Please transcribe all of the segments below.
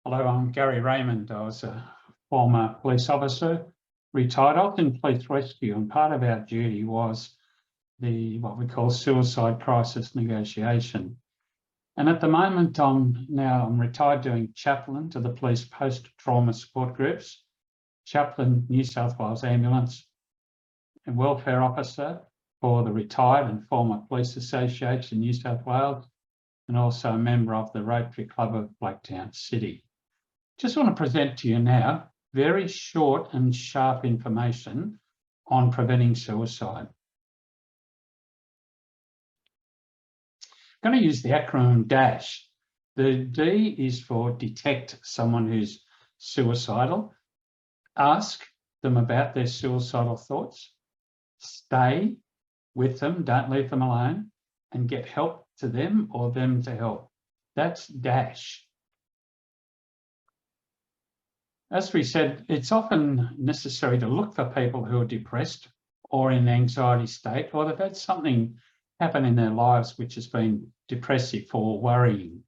Hello, I'm Gary Raymond. I was a former police officer, retired. I was in police rescue, and part of our duty was what we call suicide crisis negotiation. And at the moment, I'm retired doing chaplain to the police post-trauma support groups, chaplain New South Wales Ambulance, and welfare officer for the Retired and Former Police Association New South Wales, and also a member of the Rotary Club of Blacktown City. Just want to present to you now very short and sharp information on preventing suicide. I'm going to use the acronym DASH. The D is for detect someone who's suicidal, ask them about their suicidal thoughts, stay with them, don't leave them alone, and get help to them or them to help. That's DASH. As we said, it's often necessary to look for people who are depressed or in an anxiety state, or they've had something happen in their lives which has been depressive or worrying.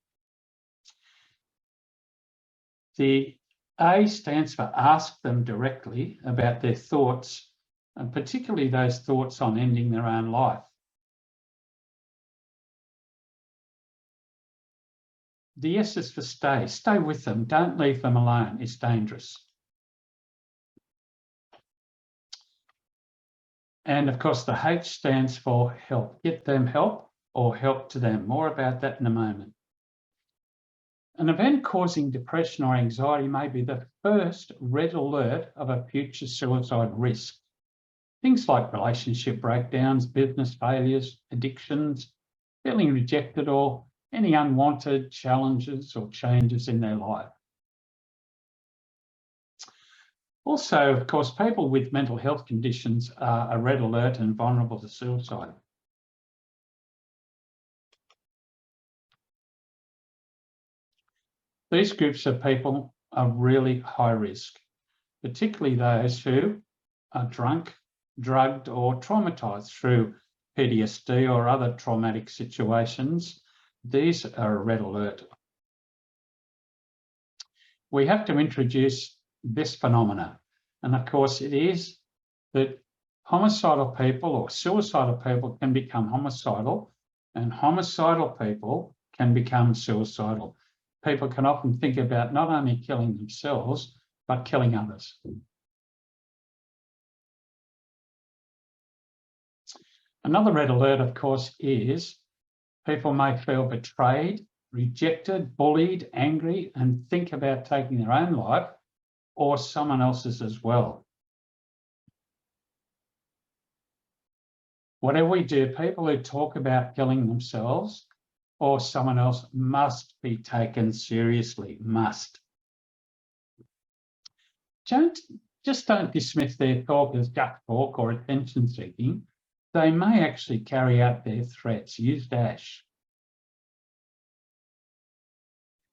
The A stands for ask them directly about their thoughts, and particularly those thoughts on ending their own life. The S is for stay. Stay with them. Don't leave them alone. It's dangerous. And of course, the H stands for help. Get them help or help to them. More about that in a moment. An event causing depression or anxiety may be the first red alert of a future suicide risk. Things like relationship breakdowns, business failures, addictions, feeling rejected, or any unwanted challenges or changes in their life. Also, of course, people with mental health conditions are a red alert and vulnerable to suicide. These groups of people are really high risk, particularly those who are drunk, drugged, or traumatised through PTSD or other traumatic situations. These are a red alert. We have to introduce this phenomena, and of course it is that homicidal people or suicidal people can become homicidal, and homicidal people can become suicidal. People can often think about not only killing themselves, but killing others. Another red alert, of course, is people may feel betrayed, rejected, bullied, angry, and think about taking their own life or someone else's as well. Whatever we do, people who talk about killing themselves or someone else must be taken seriously, must. Don't dismiss their talk as just talk or attention seeking. They may actually carry out their threats. Use DASH.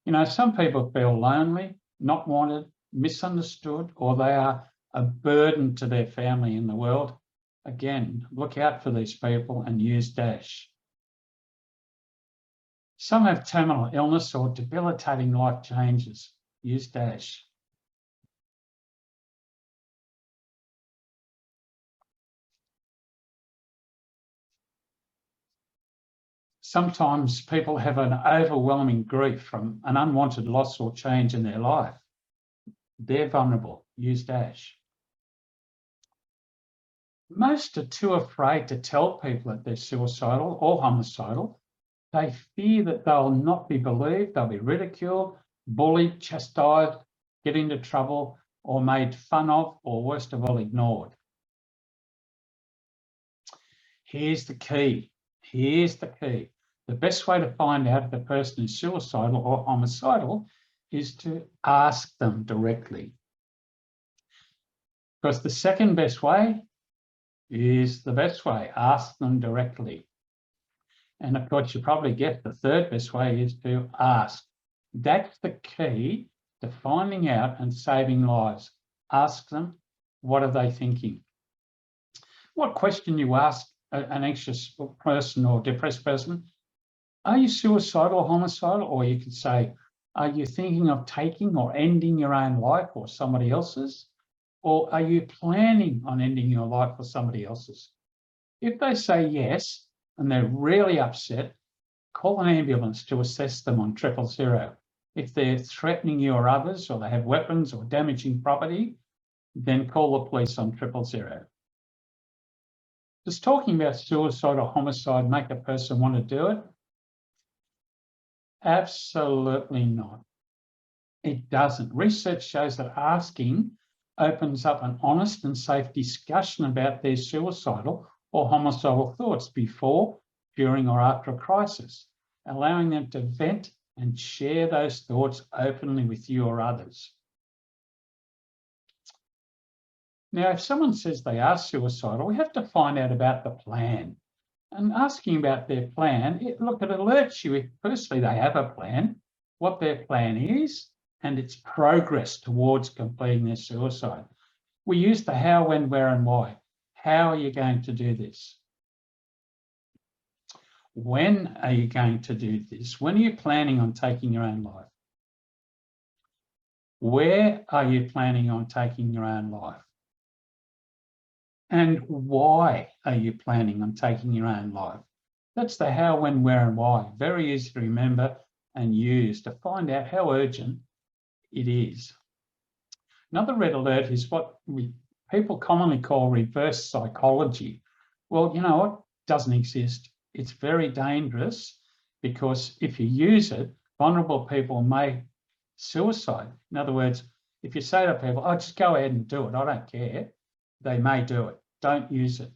You know, some people feel lonely, not wanted, misunderstood, or they are a burden to their family in the world. Again, look out for these people and use DASH. Some have terminal illness or debilitating life changes. Use DASH. Sometimes people have an overwhelming grief from an unwanted loss or change in their life. They're vulnerable. Use DASH. Most are too afraid to tell people that they're suicidal or homicidal. They fear that they'll not be believed, they'll be ridiculed, bullied, chastised, get into trouble, or made fun of, or worst of all, ignored. Here's the key. Here's the key. The best way to find out if the person is suicidal or homicidal is to ask them directly. Because the second best way is the best way. Ask them directly. And of course, you probably get the third best way is to ask. That's the key to finding out and saving lives. Ask them, what are they thinking? What question you ask an anxious person or depressed person, are you suicidal or homicidal? Or you could say, Are you thinking of taking or ending your own life or somebody else's? Or are you planning on ending your life or somebody else's? If they say yes, and they're really upset, call an ambulance to assess them on 000. If they're threatening you or others, or they have weapons or damaging property, then call the police on 000. Does talking about suicide or homicide make a person want to do it? Absolutely not. It doesn't. Research shows that asking opens up an honest and safe discussion about their suicidal or homicidal thoughts before, during, or after a crisis, allowing them to vent and share those thoughts openly with you or others. Now, if someone says they are suicidal, we have to find out about the plan. And asking about their plan, it alerts you if firstly they have a plan, what their plan is, and its progress towards completing their suicide. We use the how, when, where, and why. How are you going to do this? When are you going to do this? When are you planning on taking your own life? Where are you planning on taking your own life? And why are you planning on taking your own life? That's the how, when, where, and why. Very easy to remember and use to find out how urgent it is. Another red alert is what people commonly call reverse psychology. Well, you know what? It doesn't exist. It's very dangerous because if you use it, vulnerable people may suicide. In other words, if you say to people, oh, just go ahead and do it, I don't care, they may do it. Don't use it.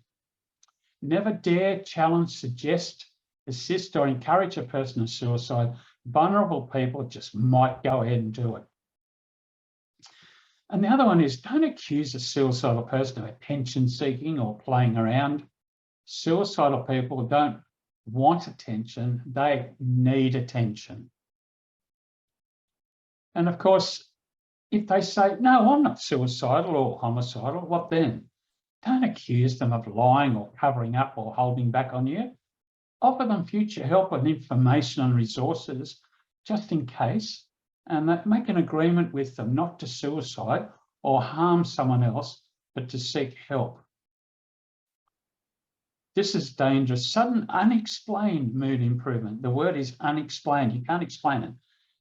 Never dare challenge, suggest, assist, or encourage a person to suicide. Vulnerable people just might go ahead and do it. And the other one is, don't accuse a suicidal person of attention seeking or playing around. Suicidal people don't want attention, they need attention. And of course, if they say, no, I'm not suicidal or homicidal, what then? Don't accuse them of lying or covering up or holding back on you. Offer them future help and information and resources just in case, and make an agreement with them not to suicide or harm someone else, but to seek help. This is dangerous. Sudden unexplained mood improvement. The word is unexplained. You can't explain it.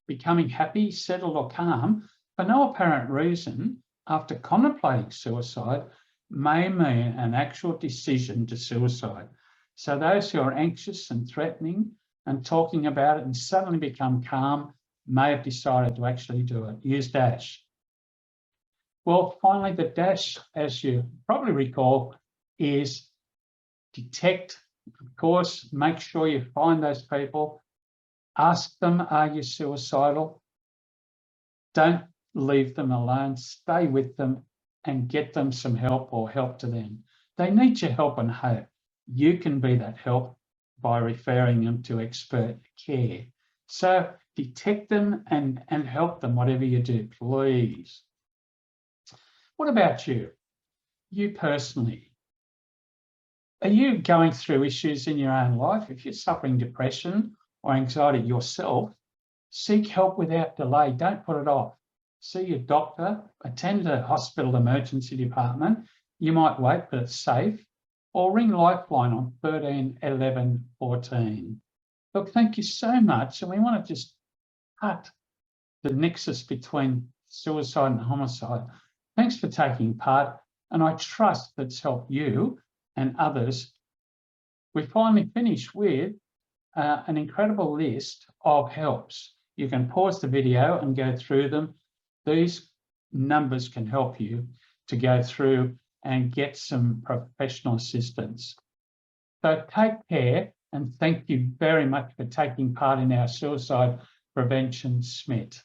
Becoming happy, settled, or calm for no apparent reason after contemplating suicide may mean an actual decision to suicide. So those who are anxious and threatening and talking about it and suddenly become calm may have decided to actually do it. Use DASH. Well, finally, the DASH, as you probably recall, is detect, of course, make sure you find those people, ask them, are you suicidal? Don't leave them alone, stay with them and get them some help or help to them. They need your help and hope. You can be that help by referring them to expert care. So detect them and help them, whatever you do, please. What about you? You personally, are you going through issues in your own life? If you're suffering depression or anxiety yourself, seek help without delay. Don't put it off. See your doctor, attend a hospital emergency department. You might wait, but it's safe. Or ring Lifeline on 13 11 14. Look, thank you so much. And we want to just cut the nexus between suicide and homicide. Thanks for taking part. And I trust that's helped you and others. We finally finish with an incredible list of helps. You can pause the video and go through them. These numbers can help you to go through and get some professional assistance. So take care and thank you very much for taking part in our suicide prevention Smit.